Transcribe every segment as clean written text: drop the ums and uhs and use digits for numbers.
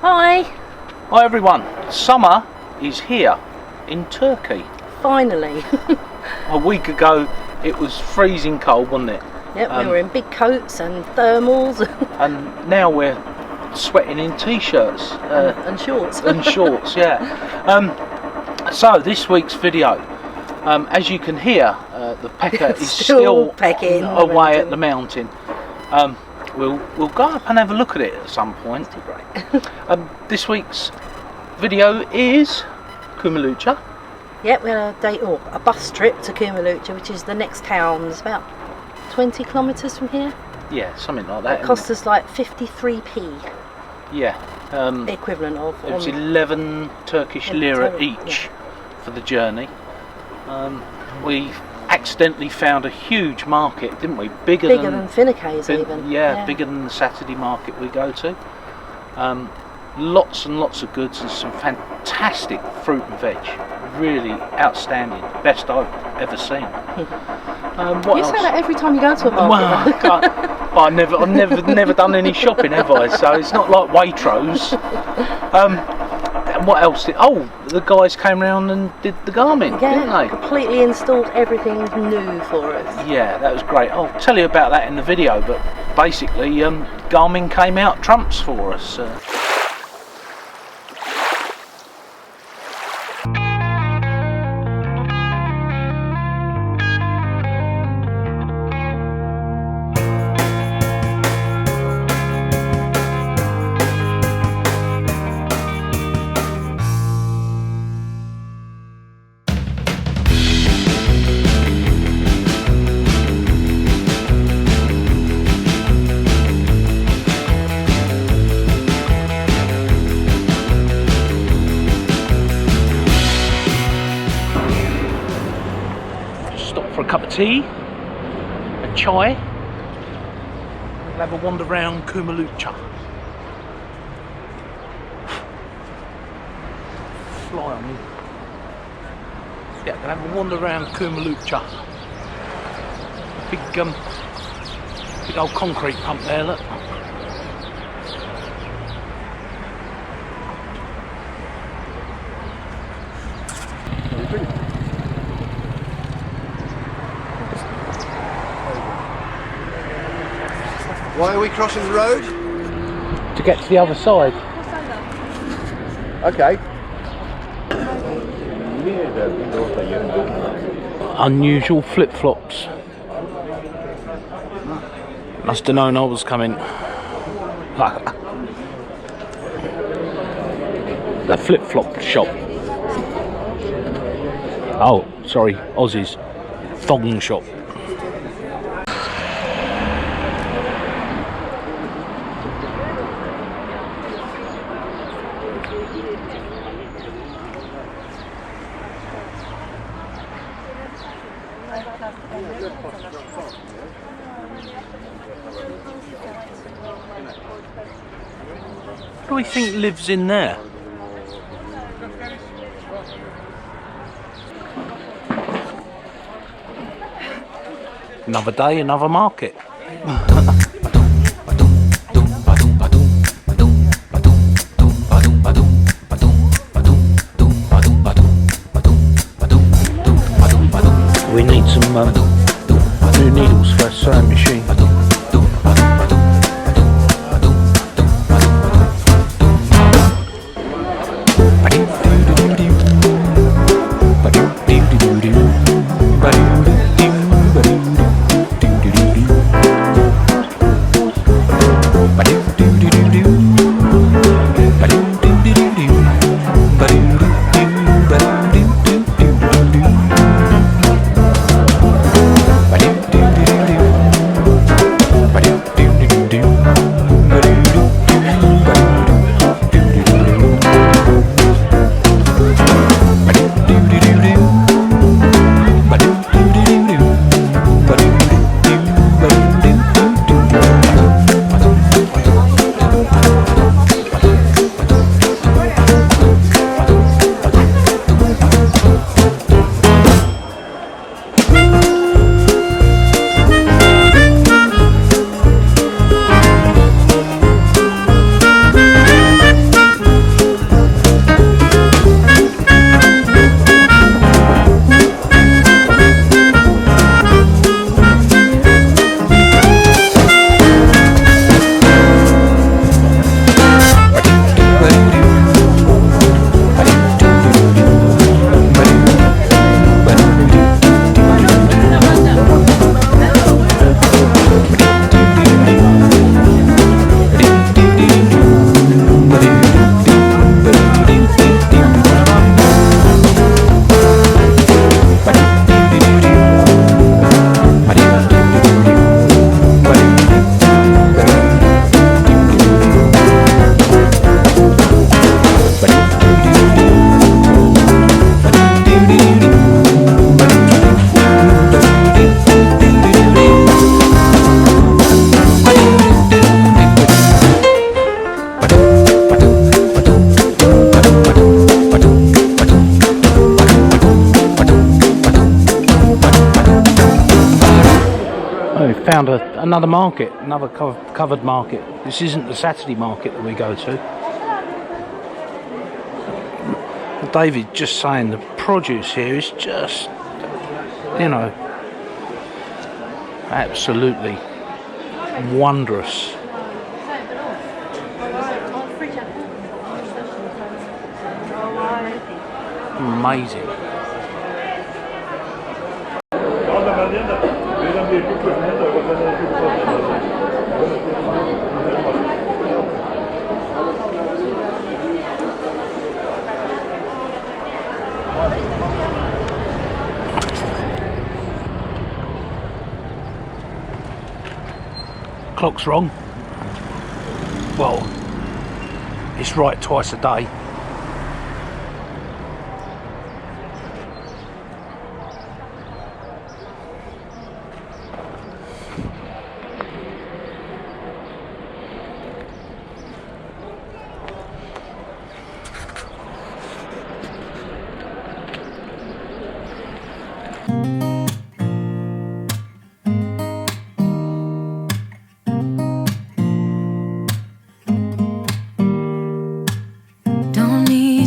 Hi! Hi everyone, summer is here in Turkey. Finally. A week ago it was freezing cold, wasn't it? Yep, we were in big coats and thermals. And now we're sweating in t-shirts. And shorts. And shorts, yeah. So this week's video, as you can hear, the pecker is still pecking away at the mountain. We'll go up and have a look at it at some point. This week's video is Kumalucha. Yep, we had a bus trip to Kumalucha, which is the next town. It's about 20 kilometres from here. Yeah, something like that. It cost us like 53p. Yeah. The equivalent of. It was 11 Turkish lira each for the journey. We accidentally found a huge market, didn't we? Bigger than Finnecay's even. Yeah, bigger than the Saturday market we go to. Lots and lots of goods and some fantastic fruit and veg. Really outstanding. Best I've ever seen. What you else? say that every time you go to a market. Well, I've never done any shopping, have I? So it's not like Waitrose. And what else? The guys came around and did the Garmin, didn't they? Completely installed everything new for us. Yeah, that was great. I'll tell you about that in the video, but basically Garmin came out trumps for us. For a cup of tea, a chai, we'll have a wander around Kumalucha. Fly on me. Yeah, we'll have a wander around Kumalucha. Big old concrete pump there, look. Why are we crossing the road? To get to the other side. Okay. Unusual flip-flops. Must have known I was coming. The flip-flop shop. Oh, sorry, Aussie's thong shop. What do we think lives in there? Another day, another market. We need some new needles for a sewing machine. found another market, another covered market. This isn't the Saturday market that we go to. David just saying the produce here is just, you know, absolutely wondrous. Amazing. Clock's wrong. Well, it's right twice a day.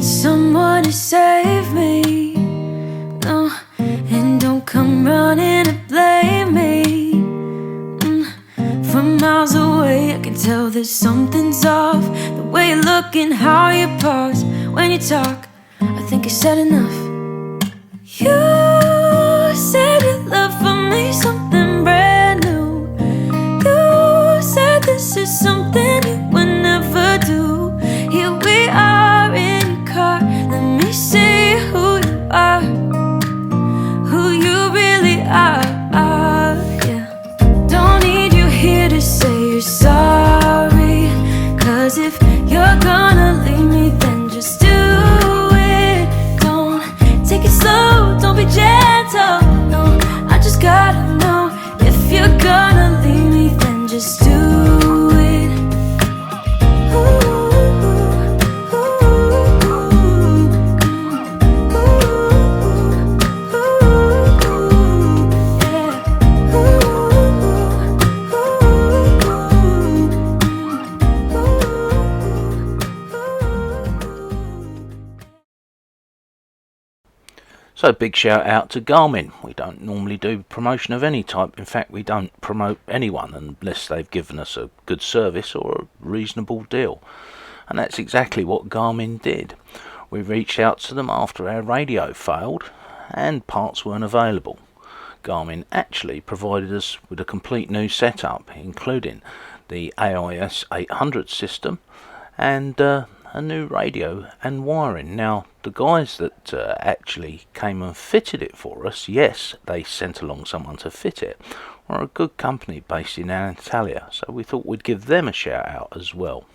Someone to save me, no, and don't come running to blame me. From miles away I can tell that something's off. The way you look and how you pause when you talk, I think I said enough. You said your love for me something brand new. You said this is something you would never do. Here we are in your car, let me see who you are, who you really are, yeah. Don't need you here to say you're sorry, 'cause if you're gonna leave me, then just do it. Don't take it slow, don't be gentle, no, I just gotta know. If you're gonna leave me, then just do it. Ooh. So big shout out to Garmin. We don't normally do promotion of any type. In fact, we don't promote anyone unless they've given us a good service or a reasonable deal. And that's exactly what Garmin did. We reached out to them after our radio failed and parts weren't available. Garmin actually provided us with a complete new setup, including the AIS 800 system and a new radio and wiring. Now, the guys that actually came and fitted it for us, yes, they sent along someone to fit it, are a good company based in Antalya, so we thought we'd give them a shout out as well.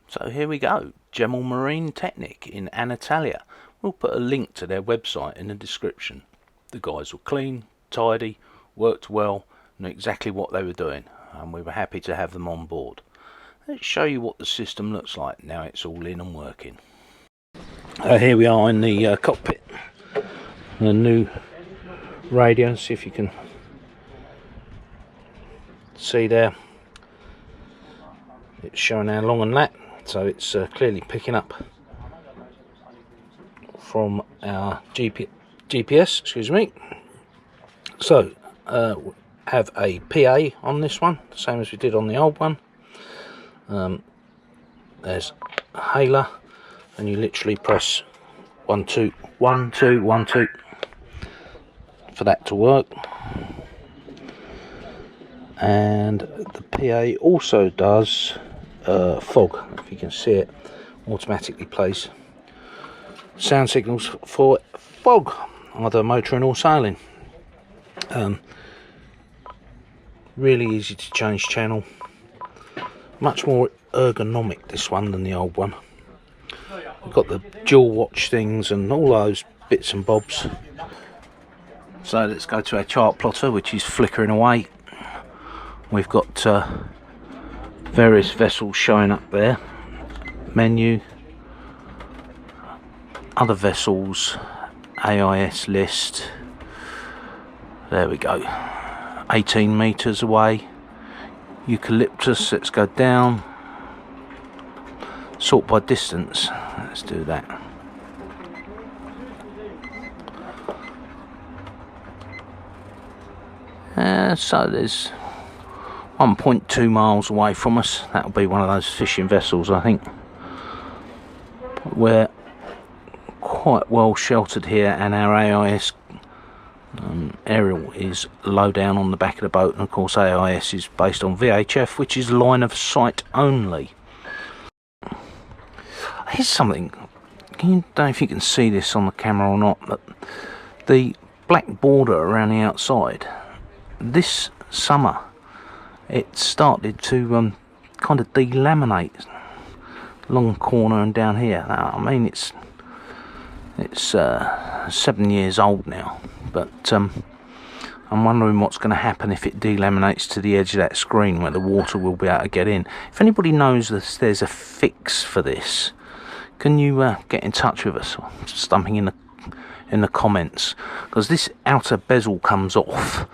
So here we go, Garmın Marine Technic in Antalya. We'll put a link to their website in the description. The guys were clean, tidy, worked well, knew exactly what they were doing, and we were happy to have them on board. Let's show you what the system looks like now it's all in and working. Here we are in the cockpit. The new radio, see if you can see there. It's showing our long and lat, so it's clearly picking up from our GPS, excuse me. So, have a PA on this one, the same as we did on the old one. There's a hailer, and you literally press 1 2 1 2 1 2 for that to work. And the PA also does fog, if you can see it, automatically plays sound signals for fog, either motoring or sailing. Really easy to change channel, much more ergonomic this one than the old one. We've got the dual watch things and all those bits and bobs. So let's go to our chart plotter, which is flickering away. We've got various vessels showing up there, menu, other vessels, AIS list, there we go, 18 metres away. Eucalyptus, let's go down. Sort by distance, let's do that. So there's 1.2 miles away from us. That'll be one of those fishing vessels, I think. We're quite well sheltered here, and our AIS aerial is low down on the back of the boat, and of course AIS is based on VHF, which is line of sight only. Here's something, I don't know if you can see this on the camera or not, but the black border around the outside, this summer it started to kind of delaminate along the corner and down here. Now, I mean, it's 7 years old now, but I'm wondering what's going to happen if it delaminates to the edge of that screen where the water will be able to get in. If anybody knows that there's a fix for this, can you get in touch with us? Stumping in the comments, because this outer bezel comes off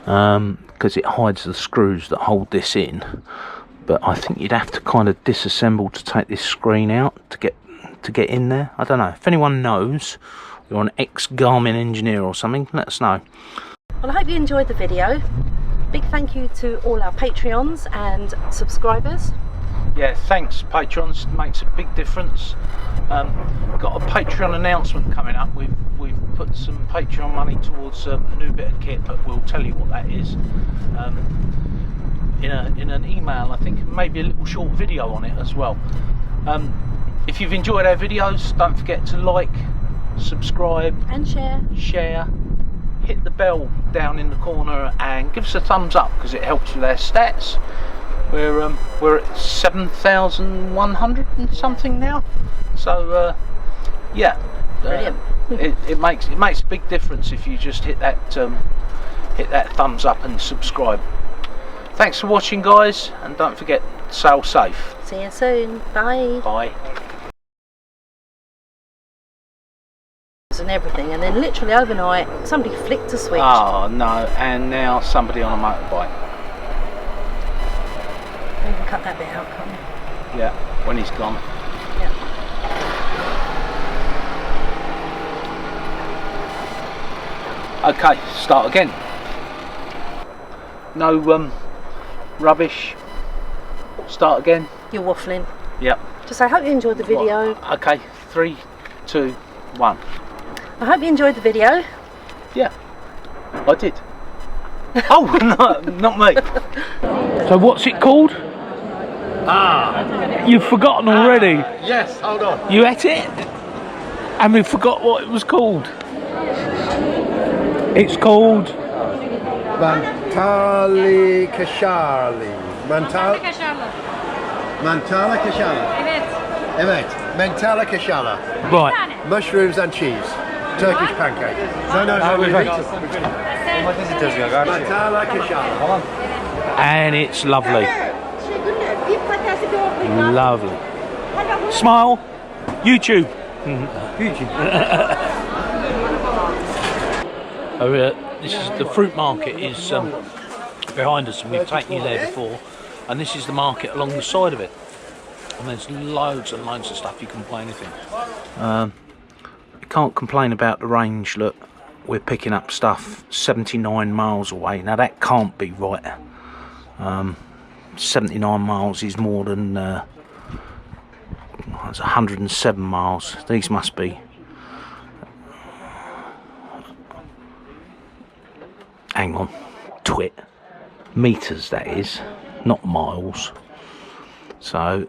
because it hides the screws that hold this in. But I think you'd have to kind of disassemble to take this screen out to get in there. I don't know. If anyone knows, you're an ex-Garmin engineer or something, let us know. Well, I hope you enjoyed the video. Big thank you to all our Patreons and subscribers. Yeah, thanks patrons, it makes a big difference. Got a Patreon announcement coming up. We've put some Patreon money towards a new bit of kit, but we'll tell you what that is in an email, I think, maybe a little short video on it as well. If you've enjoyed our videos, don't forget to like, subscribe and share. Hit the bell down in the corner and give us a thumbs up, because it helps with our stats. We're at 7,100 and something now, so yeah, brilliant. It makes a big difference if you just hit that thumbs up and subscribe. Thanks for watching, guys, and don't forget, sail safe. See you soon. Bye. Bye. And everything, and then literally overnight somebody flicked a switch. Oh no, and now somebody on a motorbike. We can cut that bit out, can't we? Yeah, when he's gone. Yeah. Okay, start again. No rubbish. Start again. You're waffling. Yep. Just I hope you enjoyed the video. Okay, 3, 2, 1. I hope you enjoyed the video. Yeah, I did. Oh, no, not me. So what's it called? You've forgotten already. Yes, hold on. You ate it? And we forgot what it was called. It's called Mantali Kashali. Mantala Kashala. Evet. Mantala Kashala. Right. Mushrooms and cheese. Turkish pancake. No, we've had Mantala Kashala. And it's lovely. Lovely. Smile. YouTube. This is the fruit market is behind us, and we've taken you there before, and this is the market along the side of it, and there's loads and loads of stuff. You can buy anything. You can't complain about the range. Look, we're picking up stuff 79 miles away. Now that can't be right. 79 miles is more than it's 107 miles. These must be, hang on, twit, meters that is, not miles. So